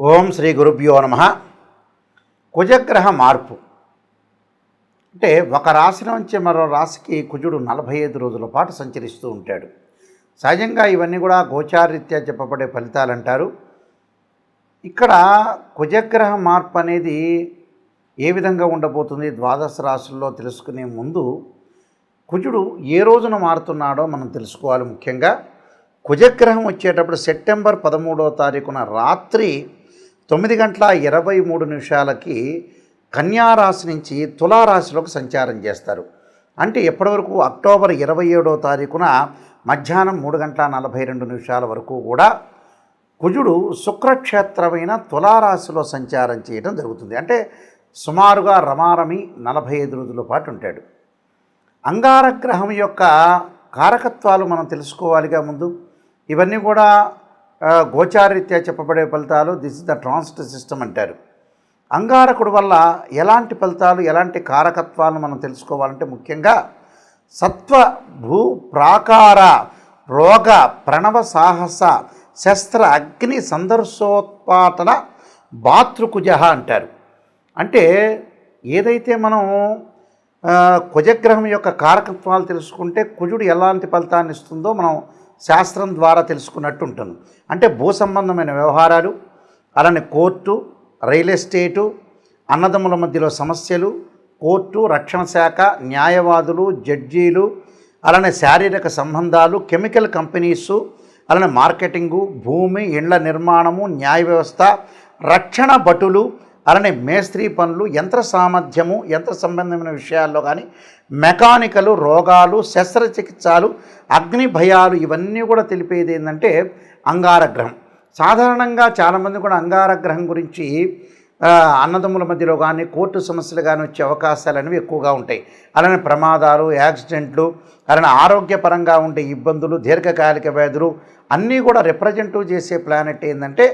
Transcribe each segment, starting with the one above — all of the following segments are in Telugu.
ఓం శ్రీ గురుభ్యో నమః. కుజగ్రహ మార్పు అంటే ఒక రాశి నుంచి మరో రాశికి కుజుడు 45 రోజుల పాటు సంచరిస్తూ ఉంటాడు. సహజంగా ఇవన్నీ కూడా గోచారరీత్యా చెప్పబడే ఫలితాలు అంటారు. ఇక్కడ కుజగ్రహ మార్పు అనేది ఏ విధంగా ఉండబోతుంది ద్వాదశ రాశుల్లో తెలుసుకునే ముందు కుజుడు ఏ రోజున మారుతున్నాడో మనం తెలుసుకోవాలి. ముఖ్యంగా కుజగ్రహం వచ్చేటప్పుడు సెప్టెంబర్ 13వ తారీఖున రాత్రి 9:23 కన్యారాశి నుంచి తులారాశిలోకి సంచారం చేస్తారు. అంటే ఎప్పటివరకు అక్టోబర్ 27వ తారీఖున మధ్యాహ్నం 3:42 వరకు కూడా కుజుడు శుక్రక్షేత్రమైన తులారాశిలో సంచారం చేయడం జరుగుతుంది. అంటే సుమారుగా రమారమి 45 రోజుల పాటు ఉంటాడు. అంగారగ్రహం యొక్క కారకత్వాలు మనం తెలుసుకోవాలిగా ముందు. ఇవన్నీ కూడా గోచారరీత్యా చెప్పబడే ఫలితాలు. This is the transit system అంటారు. అంగారకుడు వల్ల ఎలాంటి ఫలితాలు, ఎలాంటి కారకత్వాలను మనం తెలుసుకోవాలంటే ముఖ్యంగా సత్వ భూ ప్రాకార రోగ ప్రణవ సాహస శస్త్ర అగ్ని సందర్శోత్పాటన భాతృకుజ అంటారు. అంటే ఏదైతే మనం కుజగ్రహం యొక్క కారకత్వాలు తెలుసుకుంటే కుజుడు ఎలాంటి ఫలితాన్ని ఇస్తుందో మనం శాస్త్రం ద్వారా తెలుసుకున్నట్టు ఉంటుంది. అంటే భూ సంబంధమైన వ్యవహారాలు, అలానే కోర్టు, రియల్ ఎస్టేటు, అన్నదమ్ముల మధ్యలో సమస్యలు, కోర్టు, రక్షణ శాఖ, న్యాయవాదులు, జడ్జీలు, అలానే శారీరక సంబంధాలు, కెమికల్ కంపెనీసు, అలానే మార్కెటింగు, భూమి, ఇండ్ల నిర్మాణము, న్యాయ వ్యవస్థ, రక్షణ భటులు, అలానే మేస్త్రీ పనులు, యంత్ర సామర్థ్యము, యంత్ర సంబంధమైన విషయాల్లో కానీ మెకానికలు, రోగాలు, శస్త్రచికిత్సలు, అగ్ని భయాలు, ఇవన్నీ కూడా తెలిపేది ఏంటంటే అంగారగ్రహం. సాధారణంగా చాలామంది కూడా అంగారగ్రహం గురించి అన్నదమ్ముల మధ్యలో కానీ కోర్టు సమస్యలు కానీ వచ్చే అవకాశాలు అనేవి ఎక్కువగా ఉంటాయి. అలానే ప్రమాదాలు, యాక్సిడెంట్లు, అలానే ఆరోగ్యపరంగా ఉండే ఇబ్బందులు, దీర్ఘకాలిక వ్యాధులు అన్నీ కూడా రిప్రజెంటివ్ చేసే ప్లానెట్ ఏంటంటే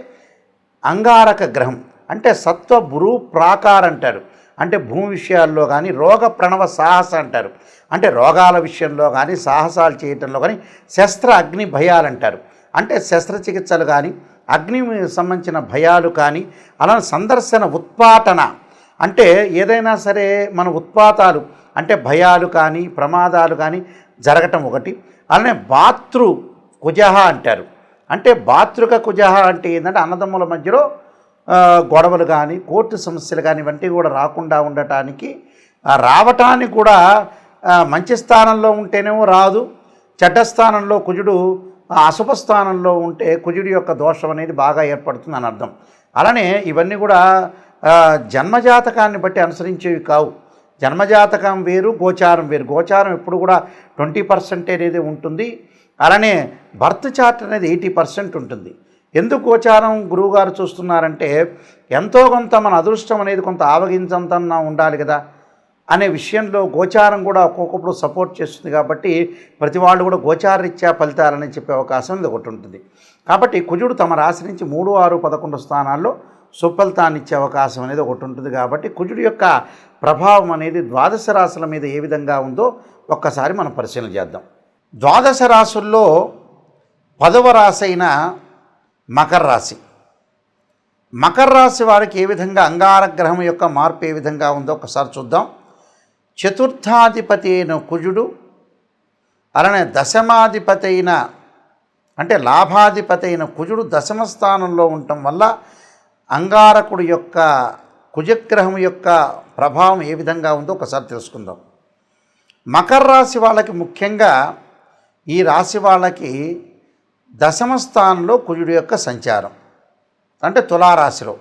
అంగారక గ్రహం. అంటే సత్వ భూ ప్రాకార అంటారు. అంటే భూమి విషయాల్లో కానీ రోగ ప్రణవ సాహస అంటారు. అంటే రోగాల విషయంలో కానీ సాహసాలు చేయటంలో కానీ శస్త్ర అగ్ని భయాలు అంటారు. అంటే శస్త్రచికిత్సలు కానీ అగ్ని సంబంధించిన భయాలు కానీ అలా సందర్శన ఉత్పాటన అంటే ఏదైనా సరే మన ఉత్పాతాలు అంటే భయాలు కానీ ప్రమాదాలు కానీ జరగటం ఒకటి. అలానే భాతృ కుజహ అంటారు. అంటే భాతృక కుజహ అంటే ఏంటంటే అన్నదమ్ముల మధ్యలో గొడవలు కానీ కోర్టు సమస్యలు కానీ ఇవన్నీ కూడా రాకుండా ఉండటానికి రావటానికి కూడా మంచి స్థానంలో ఉంటేనేమో రాదు, చెడ్డ స్థానంలో కుజుడు అశుభ స్థానంలో ఉంటే కుజుడి యొక్క దోషం అనేది బాగా ఏర్పడుతుంది అని అర్థం. అలానే ఇవన్నీ కూడా జన్మజాతకాన్ని బట్టి అనుసరించేవి కావు. జన్మజాతకం వేరు, గోచారం వేరు. గోచారం ఎప్పుడు కూడా 20% అనేది ఉంటుంది. అలానే బర్త్ చార్ట్ అనేది 80% ఉంటుంది. ఎందుకు గోచారం గురువుగారు చూస్తున్నారంటే ఎంతో కొంత మన అదృష్టం అనేది కొంత ఆవగించంతన్నా ఉండాలి కదా అనే విషయంలో గోచారం కూడా ఒక్కొక్కప్పుడు సపోర్ట్ చేస్తుంది. కాబట్టి ప్రతి వాళ్ళు కూడా గోచారరీత్యా ఫలితాలని చెప్పే అవకాశం ఇది ఒకటి ఉంటుంది. కాబట్టి కుజుడు తమ రాశి నుంచి 3, 6, 11 స్థానాల్లో సుఫలితాన్ని ఇచ్చే అవకాశం అనేది ఒకటి ఉంటుంది. కాబట్టి కుజుడు యొక్క ప్రభావం అనేది ద్వాదశ రాశుల మీద ఏ విధంగా ఉందో ఒక్కసారి మనం పరిశీలన చేద్దాం. ద్వాదశ రాశుల్లో 10వ రాశి అయిన మకర రాశి. మకర రాశి వారికి ఏ విధంగా అంగారగ్రహం యొక్క మార్పు ఏ విధంగా ఉందో ఒకసారి చూద్దాం. చతుర్థాధిపతి అయిన కుజుడు, అలానే దశమాధిపతి అయిన అంటే లాభాధిపతి అయిన కుజుడు దశమ స్థానంలో ఉండటం వల్ల అంగారకుడు యొక్క కుజగ్రహం యొక్క ప్రభావం ఏ విధంగా ఉందో ఒకసారి తెలుసుకుందాం. మకర రాశి వాళ్ళకి ముఖ్యంగా ఈ రాశి వాళ్ళకి దశమ స్థానంలో కుజుడు యొక్క సంచారం. అంటే తులారాశిలో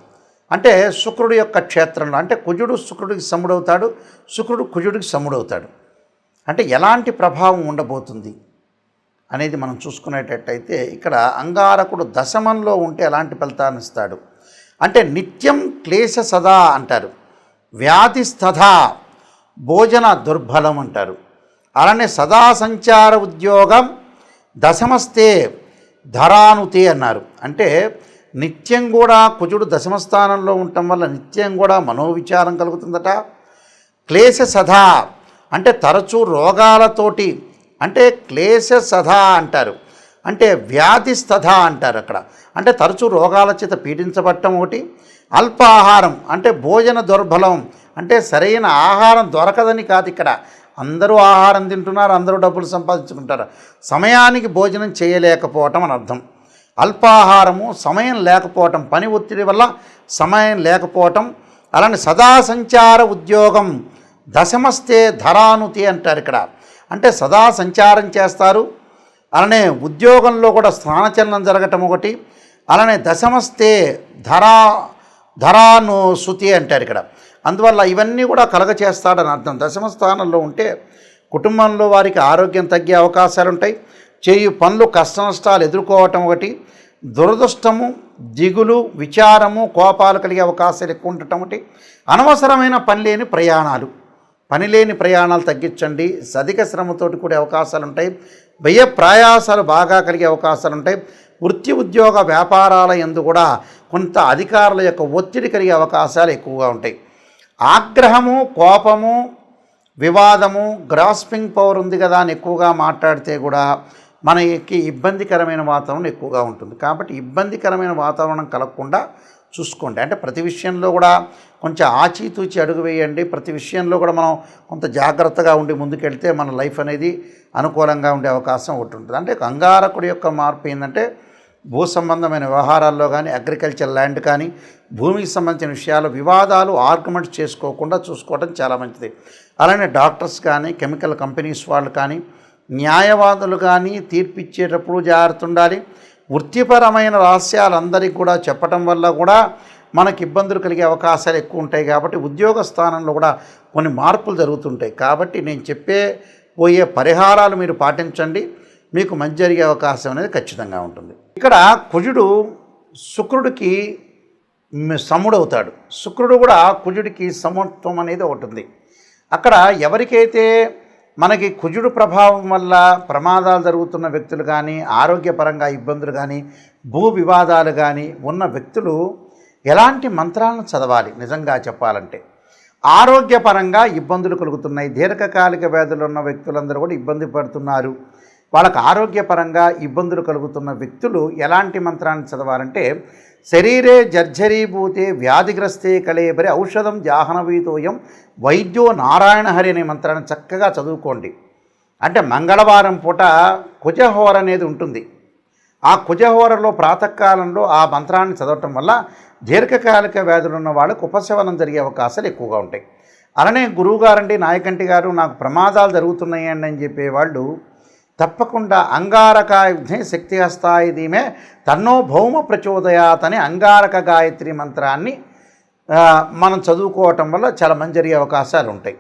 అంటే శుక్రుడు యొక్క క్షేత్రంలో అంటే కుజుడు శుక్రుడికి సముడవుతాడు, శుక్రుడు కుజుడికి సముడవుతాడు. అంటే ఎలాంటి ప్రభావం ఉండబోతుంది అనేది మనం చూసుకునేటట్టయితే ఇక్కడ అంగారకుడు దశమంలో ఉంటే ఎలాంటి ఫలితాన్ని ఇస్తాడు అంటే నిత్యం క్లేశ సదా అంటారు, వ్యాధి స్థదా, భోజన దుర్బలం అంటారు. అలానే సదా సంచార ఉద్యోగం దశమస్తే ధరానుతే అన్నారు. అంటే నిత్యం కూడా కుజుడు దశమస్థానంలో ఉండటం వల్ల నిత్యం కూడా మనోవిచారం కలుగుతుందట. క్లేశ సదా అంటే తరచూ రోగాలతోటి అంటే క్లేశ సదా అంటారు. అంటే వ్యాధిస్తథ అంటారు అక్కడ. అంటే తరచూ రోగాల చేత పీడించబడటం ఒకటి, అల్పాహారం అంటే భోజన దుర్బలం అంటే సరైన ఆహారం దొరకదని కాదు ఇక్కడ. అందరూ ఆహారం తింటున్నారు, అందరూ డబ్బులు సంపాదించుకుంటారు, సమయానికి భోజనం చేయలేకపోవటం అని అర్థం. అల్పాహారము, సమయం లేకపోవటం, పని ఒత్తిడి వల్ల సమయం లేకపోవటం. అలానే సదా సంచార ఉద్యోగం దశమస్తే ధరానుతి అంటారు ఇక్కడ. అంటే సదా సంచారం చేస్తారు, అలానే ఉద్యోగంలో కూడా స్థానచలనం జరగటం ఒకటి, అలానే దశమస్తే ధరాను శృతి అంటారు ఇక్కడ. అందువల్ల ఇవన్నీ కూడా కలగ చేస్తాడని అర్థం. దశమ స్థానంలో ఉంటే కుటుంబంలో వారికి ఆరోగ్యం తగ్గే అవకాశాలు ఉంటాయి, చేయు పనులు కష్ట నష్టాలు ఎదుర్కోవటం ఒకటి, దురదృష్టము, దిగులు, విచారము, కోపాలు కలిగే అవకాశాలు ఎక్కువ ఉండటం ఒకటి, అనవసరమైన పని లేని ప్రయాణాలు తగ్గించండి, అధిక శ్రమతోటి కూడే అవకాశాలు ఉంటాయి, వ్యయ ప్రయాసాలు బాగా కలిగే అవకాశాలు ఉంటాయి, వృత్తి ఉద్యోగ వ్యాపారాల యందు కూడా కొంత అధికారుల యొక్క ఒత్తిడి కలిగే అవకాశాలు ఎక్కువగా ఉంటాయి. ఆగ్రహము, కోపము, వివాదము, గ్రాస్పింగ్ పవర్ ఉంది కదా అని ఎక్కువగా మాట్లాడితే కూడా మనకి ఇబ్బందికరమైన వాతావరణం ఎక్కువగా ఉంటుంది. కాబట్టి ఇబ్బందికరమైన వాతావరణం కలగకుండా చూసుకోండి. అంటే ప్రతి విషయంలో కూడా కొంచెం ఆచితూచి అడుగు వేయండి. ప్రతి విషయంలో కూడా మనం కొంత జాగ్రత్తగా ఉండి ముందుకెళ్తే మన లైఫ్ అనేది అనుకూలంగా ఉండే అవకాశం ఒకటి ఉంటుంది. అంటే అంగారకుడి యొక్క మార్పు ఏంటంటే భూ సంబంధమైన వ్యవహారాల్లో కానీ, అగ్రికల్చర్ ల్యాండ్ కానీ, భూమికి సంబంధించిన విషయాలు, వివాదాలు, ఆర్గ్యుమెంట్స్ చేసుకోకుండా చూసుకోవడం చాలా మంచిది. అలానే డాక్టర్స్ కానీ, కెమికల్ కంపెనీస్ వాళ్ళు కానీ, న్యాయవాదులు కానీ తీర్పిచ్చేటప్పుడు జాగ్రత్త ఉండాలి. వృత్తిపరమైన రహస్యాలు అందరికీ కూడా చెప్పటం వల్ల కూడా మనకి ఇబ్బందులు కలిగే అవకాశాలు ఎక్కువ ఉంటాయి. కాబట్టి ఉద్యోగ స్థానంలో కూడా కొన్ని మార్పులు జరుగుతుంటాయి. కాబట్టి నేను పోయే పరిహారాలు మీరు పాటించండి, మీకు మంచి జరిగే అవకాశం అనేది ఖచ్చితంగా ఉంటుంది. ఇక్కడ కుజుడు శుక్రుడికి సముడవుతాడు. శుక్రుడు కూడా కుజుడికి సమత్వం అనేది ఒకటి ఉంది. అక్కడ ఎవరికైతే మనకి కుజుడు ప్రభావం వల్ల ప్రమాదాలు జరుగుతున్న వ్యక్తులు కానీ, ఆరోగ్యపరంగా ఇబ్బందులు కానీ, భూ వివాదాలు కానీ ఉన్న వ్యక్తులు ఎలాంటి మంత్రాలను చదవాలి? నిజంగా చెప్పాలంటే ఆరోగ్యపరంగా ఇబ్బందులు కలుగుతున్నాయి, దీర్ఘకాలిక వ్యాధులు ఉన్న వ్యక్తులందరూ కూడా ఇబ్బంది పడుతున్నారు. వాళ్ళకు ఆరోగ్యపరంగా ఇబ్బందులు కలుగుతున్న వ్యక్తులు ఎలాంటి మంత్రాన్ని చదవాలంటే శరీరే జర్జరీభూతే వ్యాధిగ్రస్తే కళేబరి ఔషధం జాహ్నవీతోయం వైద్యో నారాయణ హరి అనే మంత్రాన్ని చక్కగా చదువుకోండి. అంటే మంగళవారం పూట కుజహోర అనేది ఉంటుంది. ఆ కుజహోరలో ప్రాతకాలంలో ఆ మంత్రాన్ని చదవటం వల్ల దీర్ఘకాలిక వ్యాధులు ఉన్న వాళ్ళకు ఉపశమనం జరిగే అవకాశాలు ఎక్కువగా ఉంటాయి. అలానే గురువుగారండి, నాయకంటి గారు, నాకు ప్రమాదాలు జరుగుతున్నాయండి అని చెప్పేవాళ్ళు తప్పకుండా అంగారకాయుధే శక్తి హస్తాయి ధీమే తన్నో భౌమ ప్రచోదయాత్ అనే అంగారక గాయత్రి మంత్రాన్ని మనం చదువుకోవటం వల్ల చాలా మంచి జరిగే అవకాశాలు ఉంటాయి.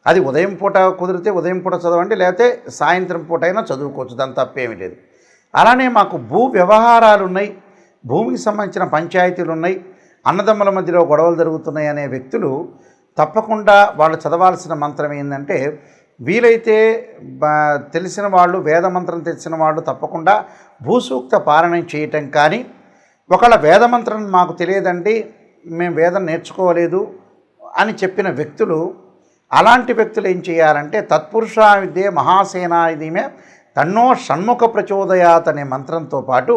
అది ఉదయం పూట కుదిరితే ఉదయం పూట చదవండి, లేకపోతే సాయంత్రం పూట అయినా చదువుకోవచ్చు, దాని తప్పేమీ లేదు. అలానే మాకు భూ వ్యవహారాలు ఉన్నాయి, భూమికి సంబంధించిన పంచాయతీలు ఉన్నాయి, అన్నదమ్ముల మధ్యలో గొడవలు జరుగుతున్నాయి అనే వ్యక్తులు తప్పకుండా వాళ్ళు చదవాల్సిన మంత్రం ఏంటంటే, వీలైతే తెలిసిన వాళ్ళు, వేదమంత్రం తెలిసిన వాళ్ళు తప్పకుండా భూసూక్త పారాయణం చేయటం కానీ, ఒకవేళ వేదమంత్రం మాకు తెలియదండి, మేము వేదం నేర్చుకోలేదు అని చెప్పిన వ్యక్తులు, అలాంటి వ్యక్తులు ఏం చేయాలంటే తత్పురుషా విద్యే మహాసేనాయుధీమే తన్నో షణ్ముఖ ప్రచోదయాత్ అనే మంత్రంతో పాటు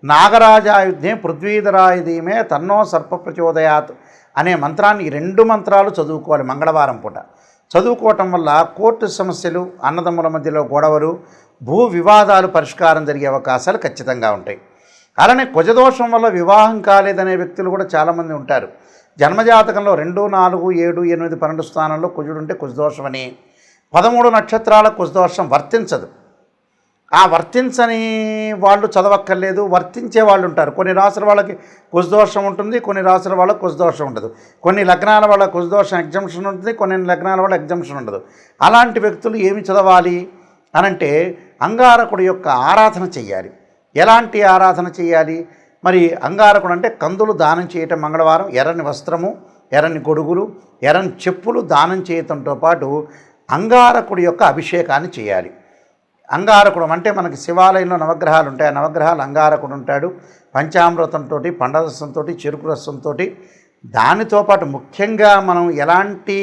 నాగరాజాయుధే పృథ్వీధరాయుధీమే తన్నో సర్ప ప్రచోదయాత్ అనే మంత్రాన్ని, ఈ రెండు మంత్రాలు చదువుకోవాలి మంగళవారం పూట. చదువుకోవటం వల్ల కోర్టు సమస్యలు, అన్నదమ్ముల మధ్యలో గొడవలు, భూ వివాదాలు పరిష్కారం జరిగే అవకాశాలు ఖచ్చితంగా ఉంటాయి. అలానే కుజదోషం వల్ల వివాహం కాలేదనే వ్యక్తులు కూడా చాలామంది ఉంటారు. జన్మజాతకంలో 2, 4, 7, 8, 12 స్థానంలో కుజుడు ఉంటే కుజదోషం అని, 13 నక్షత్రాల కుజదోషం వర్తించదు. ఆ వర్తించని వాళ్ళు చదవక్కర్లేదు, వర్తించే వాళ్ళు ఉంటారు. కొన్ని రాసుల వాళ్ళకి కుజదోషం ఉంటుంది, కొన్ని రాసుల వాళ్ళకి కుజదోషం ఉండదు, కొన్ని లగ్నాల వాళ్ళ కుజదోషం ఎగ్జంప్షన్ ఉంటుంది, కొన్ని లగ్నాల వాళ్ళ ఎగ్జంప్షన్ ఉండదు. అలాంటి వ్యక్తులు ఏమి చదవాలి అనంటే అంగారకుడి యొక్క ఆరాధన చెయ్యాలి. ఎలాంటి ఆరాధన చేయాలి మరి? అంగారకుడు అంటే కందులు దానం చేయటం మంగళవారం, ఎర్రని వస్త్రము, ఎర్రని గొడుగులు, ఎర్రని చెప్పులు దానం చేయటంతో పాటు అంగారకుడి యొక్క అభిషేకాన్ని చేయాలి. అంగారకుడు అంటే మనకి శివాలయంలో నవగ్రహాలు ఉంటాయి, ఆ నవగ్రహాలు అంగారకుడు ఉంటాడు. పంచామృతంతో, పండరసంతో, చెరుకు రసంతో, దానితో పాటు ముఖ్యంగా మనం ఎలాంటి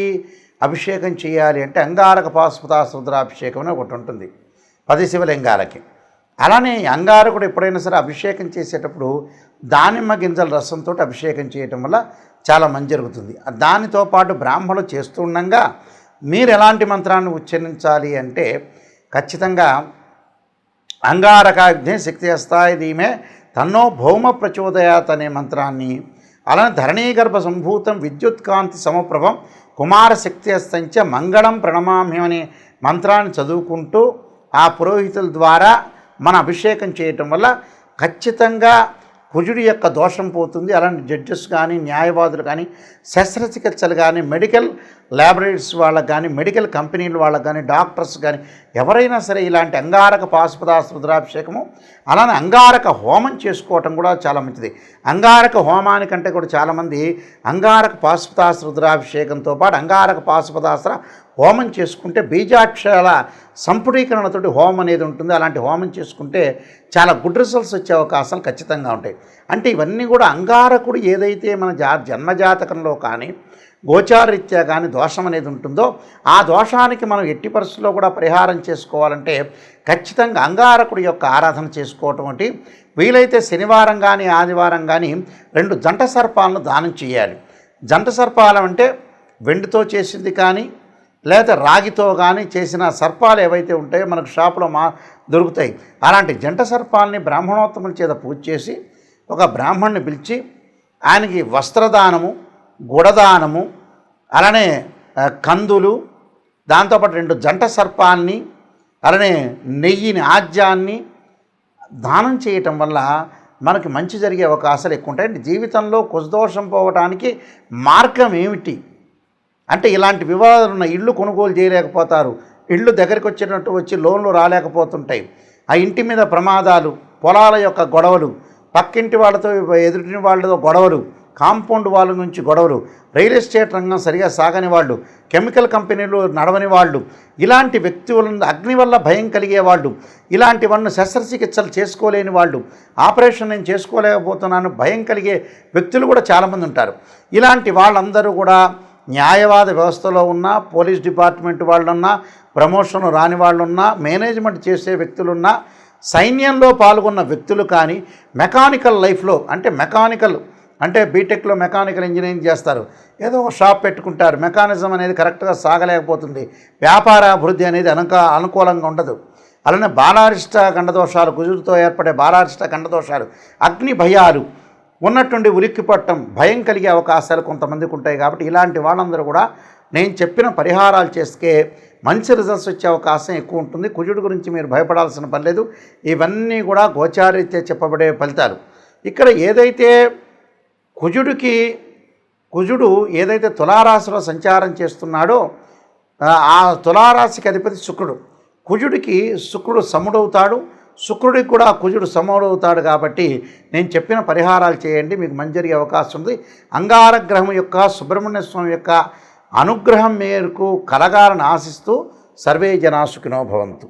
అభిషేకం చేయాలి అంటే అంగారక పాశుపతాశ రుద్రాభిషేకం అని ఒకటి ఉంటుంది 10 శివలింగాలకి. అలానే అంగారకుడు ఎప్పుడైనా సరే అభిషేకం చేసేటప్పుడు దానిమ్మ గింజల రసంతో అభిషేకం చేయటం వల్ల చాలా మంచి జరుగుతుంది. దానితో పాటు బ్రాహ్మణులు చేస్తుండగా మీరు ఎలాంటి మంత్రాన్ని ఉచ్చరించాలి అంటే ఖచ్చితంగా అంగారకాగ్ని శక్తి హస్తాయ ధీమే తన్నో భౌమ ప్రచోదయాత్ అనే మంత్రాన్ని, అలానే ధరణీగర్భ సంభూతం విద్యుత్కాంతి సమప్రభం కుమారశక్తి హస్తంచ మంగళం ప్రణమామ్యం అనే మంత్రాన్ని చదువుకుంటూ ఆ పురోహితుల ద్వారా మన అభిషేకం చేయటం వల్ల ఖచ్చితంగా కుజుడి యొక్క దోషం పోతుంది. అలాంటి జడ్జెస్ కానీ, న్యాయవాదులు కానీ, శస్త్రచికిత్సలు కానీ, మెడికల్ ల్యాబొరేటరీస్ వాళ్ళకి కానీ, మెడికల్ కంపెనీల వాళ్ళకి కానీ, డాక్టర్స్ కానీ ఎవరైనా సరే ఇలాంటి అంగారక పాశుపదాస్త్ర రుద్రాభిషేకము అలానే అంగారక హోమం చేసుకోవటం కూడా చాలా మంచిది. అంగారక హోమానికంటే కూడా చాలామంది అంగారక పాశుపదాస్త్ర రుద్రాభిషేకంతో పాటు అంగారక పాశుపదాస్త్ర హోమం చేసుకుంటే బీజాక్షరాల సంపుటీకరణతోటి హోమం అనేది ఉంటుంది. అలాంటి హోమం చేసుకుంటే చాలా గుడ్ రిజల్ట్స్ వచ్చే అవకాశాలు ఖచ్చితంగా ఉంటాయి. అంటే ఇవన్నీ కూడా అంగారకుడు ఏదైతే మన జన్మజాతకంలో కానీ గోచారరీత్యా కానీ దోషం అనేది ఉంటుందో ఆ దోషానికి మనం ఎట్టి పరిస్థితుల్లో కూడా పరిహారం చేసుకోవాలంటే ఖచ్చితంగా అంగారకుడి యొక్క ఆరాధన చేసుకోవటం అంటే వీలైతే శనివారం కానీ ఆదివారం కానీ 2 జంట సర్పాలను దానం చేయాలి. జంట సర్పాలు అంటే వెండితో చేసింది కానీ లేదా రాగితో కానీ చేసిన సర్పాలు ఏవైతే ఉంటాయో మనకు షాపులో దొరుకుతాయి. అలాంటి జంట సర్పాలని బ్రాహ్మణోత్తముల చేత పూజ చేసి ఒక బ్రాహ్మణ్ణి పిలిచి ఆయనకి వస్త్రదానము, గుడదానము, అలానే కందులు, దాంతోపాటు 2 జంట సర్పాన్ని, అలానే నెయ్యిని, ఆజ్యాన్ని దానం చేయటం వల్ల మనకి మంచి జరిగే అవకాశాలు ఎక్కువ ఉంటాయి. జీవితంలో కుజదోషం పోవటానికి మార్గం ఏమిటి అంటే ఇలాంటి వివాదాలు ఉన్న ఇళ్ళు కొనుగోలు చేయలేకపోతారు, ఇళ్ళు దగ్గరికి వచ్చి లోన్లు రాలేకపోతుంటాయి, ఆ ఇంటి మీద ప్రమాదాలు, పొలాల యొక్క గొడవలు, పక్కింటి వాళ్ళతో ఎదుటి వాళ్ళతో గొడవలు, కాంపౌండ్ వాళ్ళ నుంచి గొడవలు, రియల్ ఎస్టేట్ రంగం సరిగా సాగని వాళ్ళు, కెమికల్ కంపెనీలు నడవని వాళ్ళు, ఇలాంటి వ్యక్తులను అగ్ని వల్ల భయం కలిగే వాళ్ళు, ఇలాంటివన్నీ శస్త్రచికిత్సలు చేసుకోలేని వాళ్ళు, ఆపరేషన్ నేను చేసుకోలేకపోతున్నాను భయం కలిగే వ్యక్తులు కూడా చాలామంది ఉంటారు. ఇలాంటి వాళ్ళందరూ కూడా న్యాయవాద వ్యవస్థలో ఉన్న, పోలీస్ డిపార్ట్మెంట్ వాళ్ళున్నా, ప్రమోషన్ రాని వాళ్ళున్నా, మేనేజ్మెంట్ చేసే వ్యక్తులున్నా, సైన్యంలో పాల్గొన్న వ్యక్తులు కానీ, మెకానికల్ లైఫ్లో అంటే బీటెక్లో మెకానికల్ ఇంజనీరింగ్ చేస్తారు, ఏదో ఒక షాప్ పెట్టుకుంటారు, మెకానిజం అనేది కరెక్ట్గా సాగలేకపోతుంది, వ్యాపార అభివృద్ధి అనేది అనుకూలంగా ఉండదు. అలానే బాలారిష్ట గండదోషాలు, కుజుడితో ఏర్పడే బాలారిష్ట గండదోషాలు, అగ్ని భయాలు ఉన్నట్టుండి ఉలిక్కిపట్టడం, భయం కలిగే అవకాశాలు కొంతమందికి ఉంటాయి. కాబట్టి ఇలాంటి వాళ్ళందరూ కూడా నేను చెప్పిన పరిహారాలు చేస్తే మంచి రిజల్ట్స్ వచ్చే అవకాశం ఎక్కువ ఉంటుంది. కుజుడు గురించి మీరు భయపడాల్సిన పని లేదు. ఇవన్నీ కూడా గోచారీత్యా చెప్పబడే ఫలితాలు. ఇక్కడ ఏదైతే కుజుడు ఏదైతే తులారాశిలో సంచారం చేస్తున్నాడో ఆ తులారాశికి అధిపతి శుక్రుడు. కుజుడికి శుక్రుడు సముడవుతాడు, శుక్రుడికి కూడా కుజుడు సమవుతాడు. కాబట్టి నేను చెప్పిన పరిహారాలు చేయండి, మీకు మంచి జరిగే అవకాశం ఉంది. అంగారగ్రహం యొక్క సుబ్రహ్మణ్య స్వామి యొక్క అనుగ్రహం మేరకు కలగాలని ఆశిస్తూ సర్వే జనా సుఖినో భవంతు.